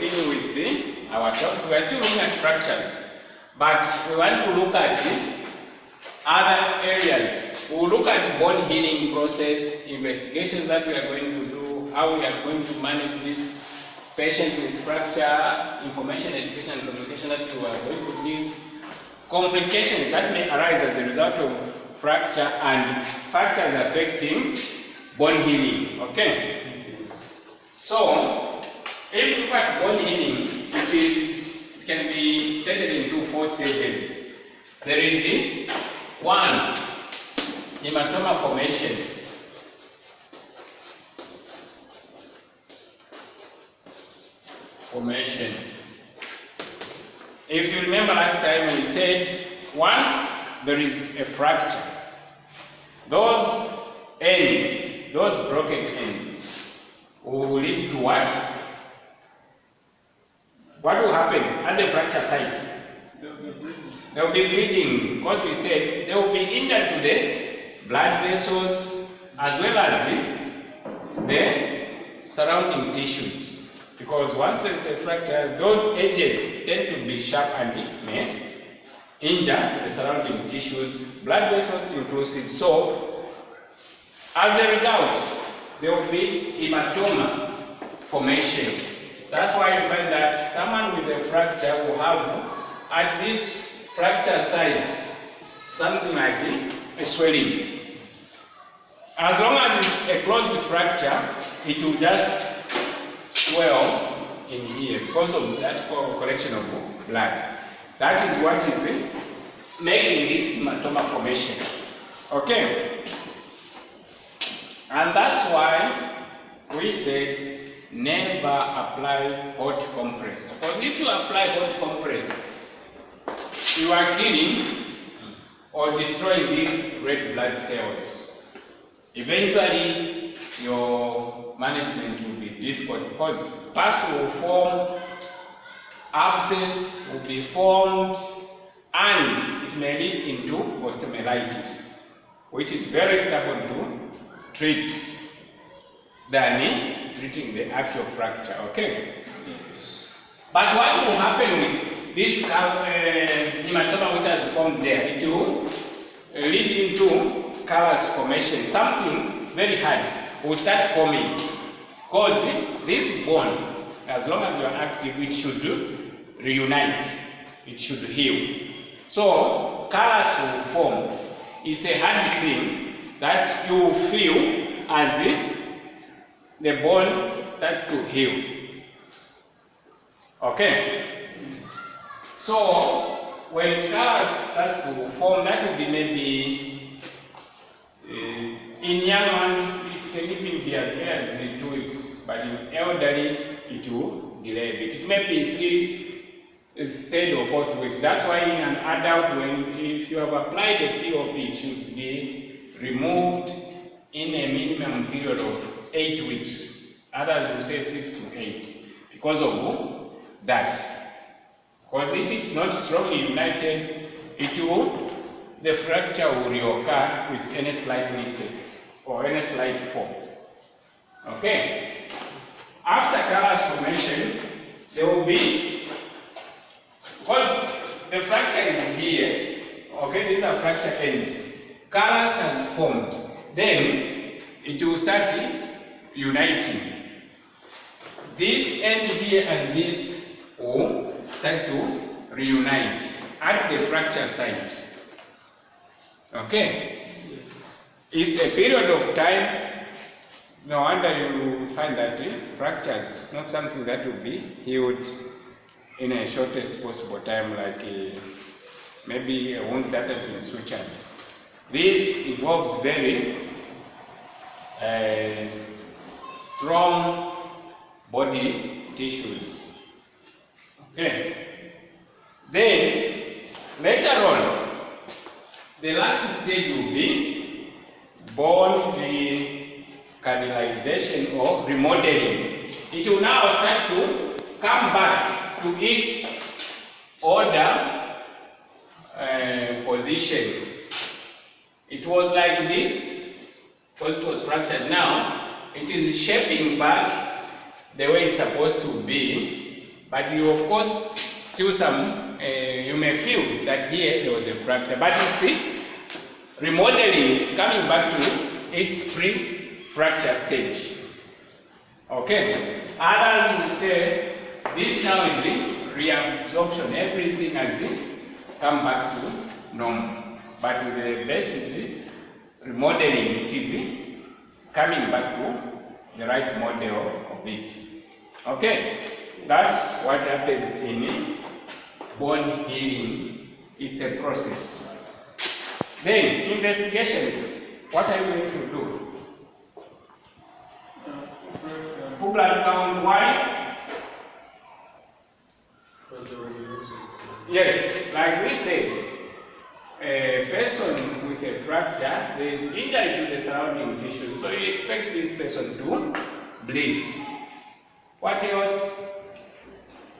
continue with our topic. We are still looking at fractures, but we want to look at other areas. We will look at bone healing process, investigations that we are going to do, how we are going to manage this patient with fracture, information, education, and communication that we are going to give, complications that may arise as a result of fracture, and factors affecting bone healing. Okay? Yes. So, if you look at bone healing, it can be stated into 4 stages. There is the 1, hematoma formation. If you remember last time we said once there is a fracture, those ends, those broken ends will lead to what? What will happen at the fracture site? There will be bleeding, because we said they will be injured to the blood vessels as well as the surrounding tissues. Because once there is a fracture, those edges tend to be sharp and may injure the surrounding tissues, blood vessels inclusive. So, as a result, there will be hematoma formation. That's why you find that someone with a fracture will have at this fracture site something like a swelling. As long as it's a closed fracture, it will just swell in here because of that collection of blood. That is what is making this hematoma formation. Okay? And that's why we said never apply hot compress. Because if you apply hot compress, you are killing or destroying these red blood cells. Eventually, your management will be difficult because pus will form, abscess will be formed, and it may lead into osteomyelitis, which is very stubborn to treat than treating the actual fracture. Okay? Yes. But what will happen with this hematoma which has formed there? It will lead into callus formation. Something very hard will start forming, because this bone, as long as you are active, it should reunite, it should heal. So callus will form. It's a hard thing that you will feel as the bone starts to heal. Okay? So when callus starts to form, that will be maybe in young ones it can even be as early as 2 weeks, but in elderly it will delay a bit. It may be 3rd or 4th week. That's why in an adult, if you have applied a POP, it should be removed in a minimum period of 8 weeks. Others will say 6 to 8 because of that. Because if it's not strongly united, the fracture will reoccur with any slight mistake or any slight fall. Okay? After callus formation, there will be, because the fracture is here, okay, these are fracture ends. Callus has formed, then it will start uniting. This end here and this will start to reunite at the fracture site. Okay? It's a period of time. No wonder you find that fractures is not something that will be healed in a shortest possible time, like maybe a wound that has been sutured. This involves very strong body tissues. Okay. Then later on, the last stage will be bone canalization or remodeling. It will now start to come back to its order position. It was like this because it was fractured. Now it is shaping back the way it's supposed to be But you, of course, still you may feel that here there was a fracture. But you see, remodeling is coming back to its pre-fracture stage. Okay? Others will say this now is reabsorption. Everything has come back to normal. But with the best remodeling, it is coming back to the right model of it. Okay? That's what happens in bone healing. It's a process. Then, investigations. What are you going to do? Blood count. Why? Yes, like we said, a person with a fracture, there is injury to the surrounding tissue, so you expect this person to bleed. What else?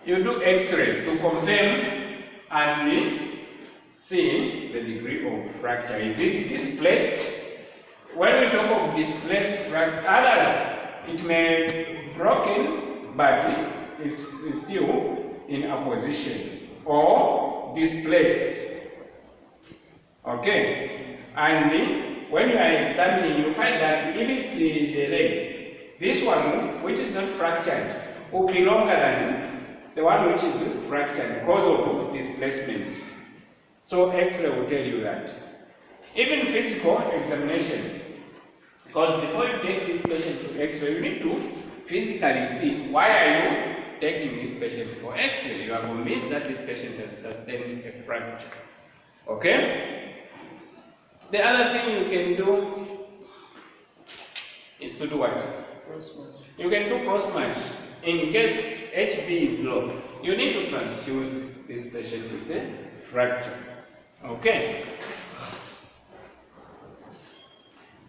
You do X-rays to confirm and see the degree of fracture. Is it displaced? When we talk of displaced fracture, others it may be broken, but it's still in a position or displaced. Okay, and when you are examining, you find that if it's the leg, this one which is not fractured will be longer than the one which is fractured because of displacement. So X-ray will tell you that. Even physical examination, because before you take this patient to X-ray, you need to physically see why are you taking this patient for X-ray. You are convinced that this patient has sustained a fracture. Okay? The other thing you can do is to do what? Cross-match. You can do cross-match. In case HB is low, you need to transfuse this patient with a fracture. Okay?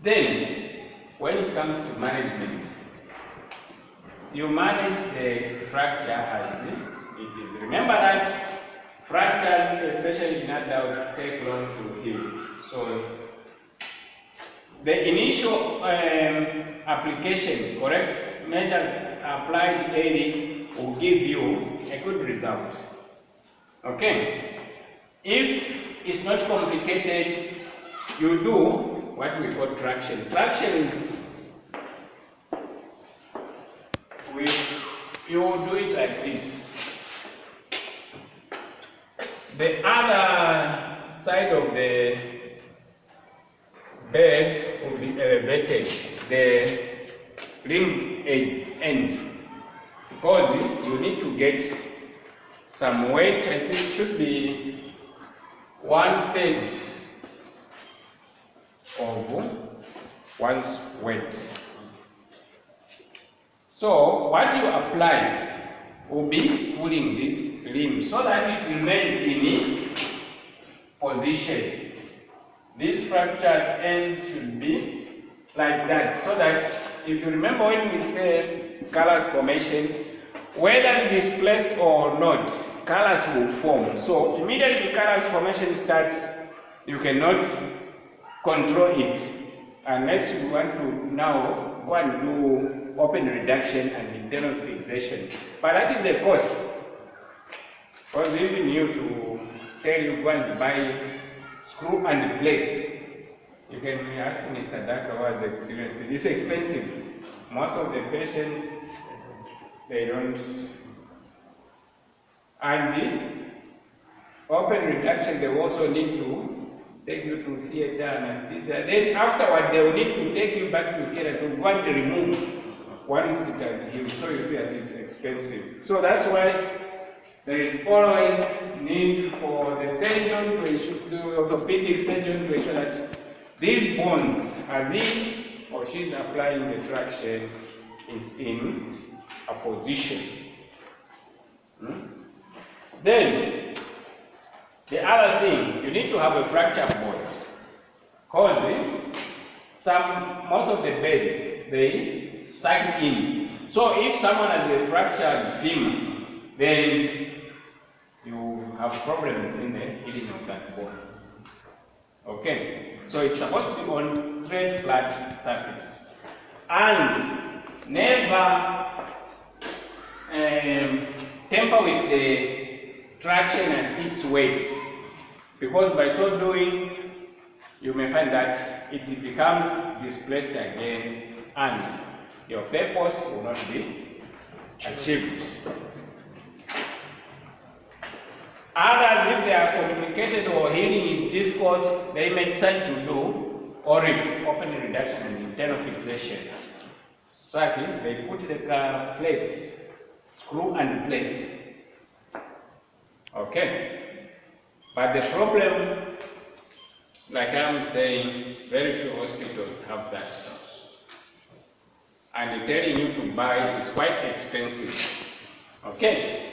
Then, when it comes to management, you manage the fracture as it is. Remember that fractures, especially in adults, take long to heal. So, the initial application, correct measures applied daily will give you a good result. Okay? If it's not complicated, you do what we call traction. Traction is you do it like this. The other side of the bed will be elevated, the rim end, because you need to get some weight. I think it should be 1/3 of one's weight. So what you apply will be pulling this limb so that it remains in position. These fractured ends should be like that, so that if you remember when we say callus formation, whether displaced or not, callus will form. So immediately callus formation starts, you cannot control it unless you want to now go and do open reduction and internal fixation. But that is a cost. Because even you to tell you go and buy screw and plate, you can ask Mr. Daka who has experience. It's expensive. Most of the patients, they don't. And the open reduction, they also need to take you to theater anesthesia. Then afterward, they will need to take you back to theater to go and remove once it has healed. So you see that it's expensive. So that's why there is always need for the surgeon to ensure, the orthopedic surgeon to ensure that these bones, as he or she is applying the traction, is in a position. Then, the other thing, you need to have a fracture board. Because most of the beds, they sag in. So if someone has a fractured femur, then you have problems in the healing of that bone. Okay? So it's supposed to be on straight, flat surface. And never tamper with the traction and its weight, because by so doing, you may find that it becomes displaced again and your purpose will not be achieved. Others, if they are complicated or healing is difficult, they may decide to do ORIF, opening reduction and internal fixation. So actually, they put the plate, screw and plate. Okay. But the problem, like I'm saying, very few hospitals have that. And telling you to buy is quite expensive. Okay?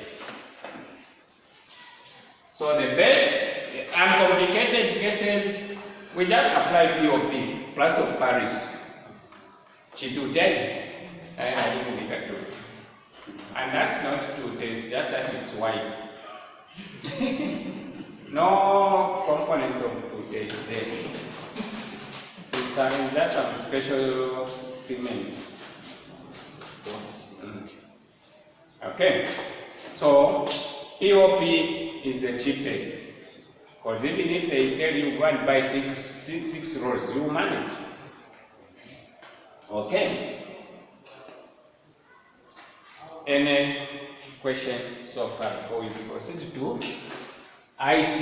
So the best, uncomplicated cases, we just apply POP, plaster of Paris. She do tell you, I didn't make a do. And that's not to taste, just that it's white. No component of taste there. It's just some special cement. Okay, so POP is the cheapest, because even if they tell you go and buy six rolls, you manage. Okay. Any question so far before we proceed to ICE?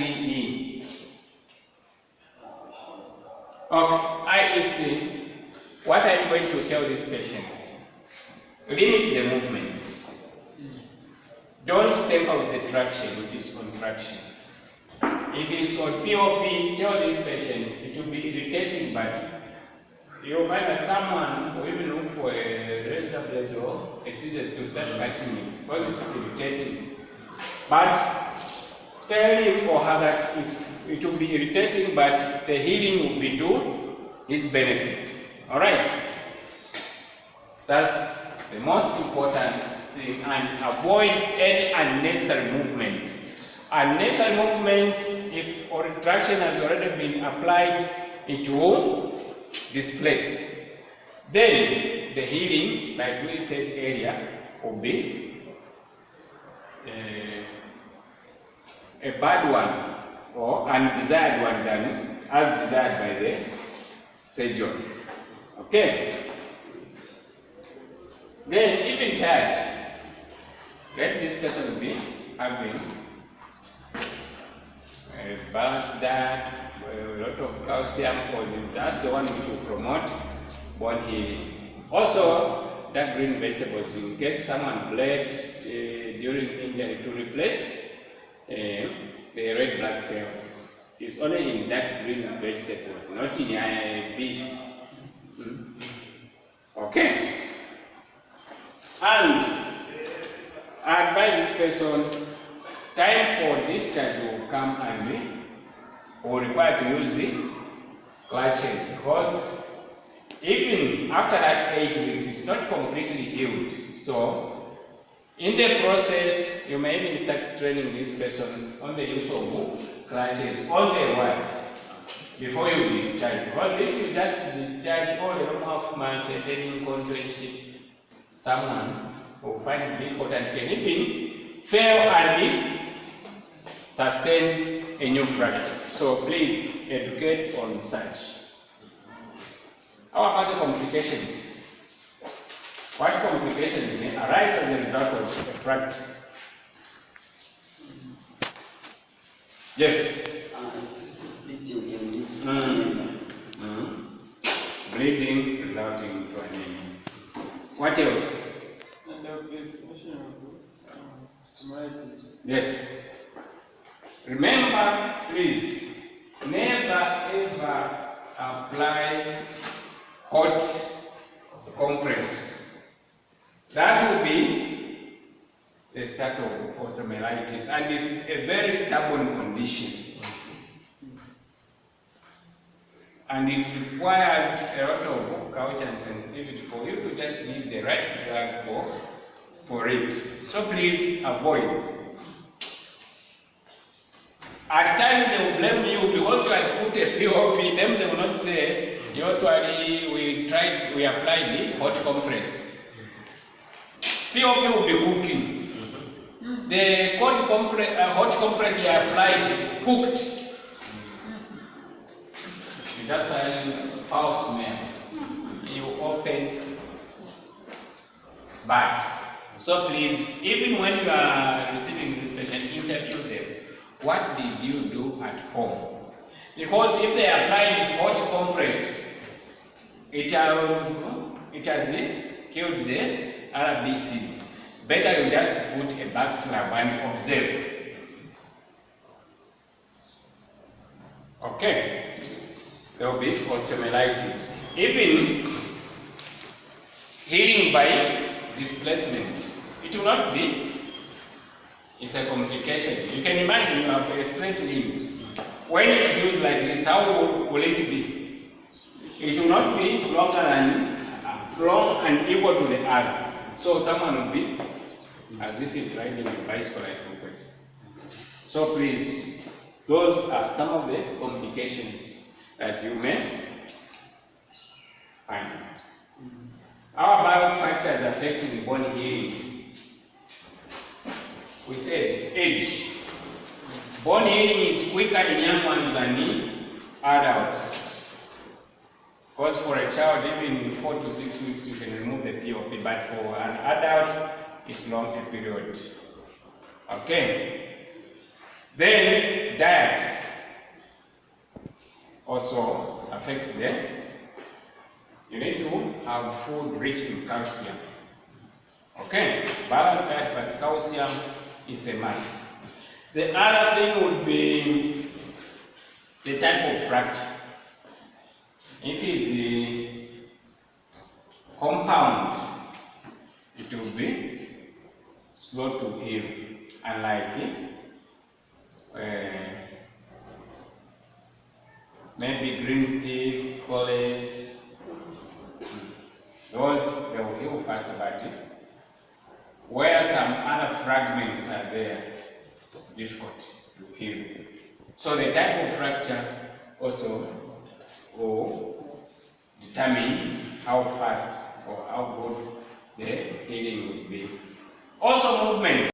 Okay, IEC. What I'm going to tell this patient: limit the movements. Don't tamper with the traction, which is contraction. If it's on POP, tell this patient it will be irritating, but you'll find that someone will even look for a razor blade or a scissors to start cutting it because it's irritating. But tell him or her that it will be irritating, but the healing will be to his benefit. Alright? That's the most important thing, and avoid any unnecessary movement. Unnecessary movement, if or traction has already been applied, it will displace. Then the healing, like we said earlier, will be a bad one or undesired one than as desired by the surgeon. Okay. Then even that, let this person be having a balanced diet, a lot of calcium, because that's the one which will promote bone healing. Also, that green vegetables, in case someone bled during injury, to replace the red blood cells. It's only in that green vegetable, not in beef. Okay. And I advise this person, time for discharge will come and will require to use the clutches, because even after that 8 weeks, it's not completely healed. So, in the process, you may even start training this person on the use of clutches on the ward before you discharge. Because if you just discharge all the normal months and then in contraction, someone will find it difficult and can even fail and sustain a new fracture. So please educate on such. How about the complications? What complications may arise as a result of a fracture? Yes? Bleeding resulting into anemia. What else? And there will be a question of stomatitis. Yes. Remember, please, never ever apply hot compress. That will be the start of osteomyelitis, and it's a very stubborn condition. And it requires a lot of culture and sensitivity for you to just need the right drug for it. So please avoid. At times they will blame you because you had put a POP, then they will not say, we applied the hot compress. POP will be cooking. The hot compress they applied cooked. You just find foul smell. You open, it's bad. So please, even when you are receiving this patient, interview them. What did you do at home? Because if they applied hot compress, it has killed the RBCs. Better you just put a back slab and observe. Okay, there will be osteomyelitis. Even healing by displacement, it will not be. It's a complication. You can imagine you have a straight limb. When it heals like this, how will it be? It will not be long and equal to the other. So someone will be as if he's riding a bicycle like compress. So please, those are some of the complications that you may find. How about factors affecting bone healing? We said age. Bone healing is quicker in young ones than in adults. Because for a child, even in 4 to 6 weeks, you can remove the POP, but for an adult, it's longer period. Okay. Then diet also affects them. You need to have food rich in calcium. Okay, balanced diet, but calcium is a must. The other thing would be the type of fracture. If it's the compound, it will be slow to heal, unlike maybe green stick, colles. Those they will heal faster, but where some other fragments are there, it's difficult to heal. So the type of fracture also will determine how fast or how good the healing will be. Also movement.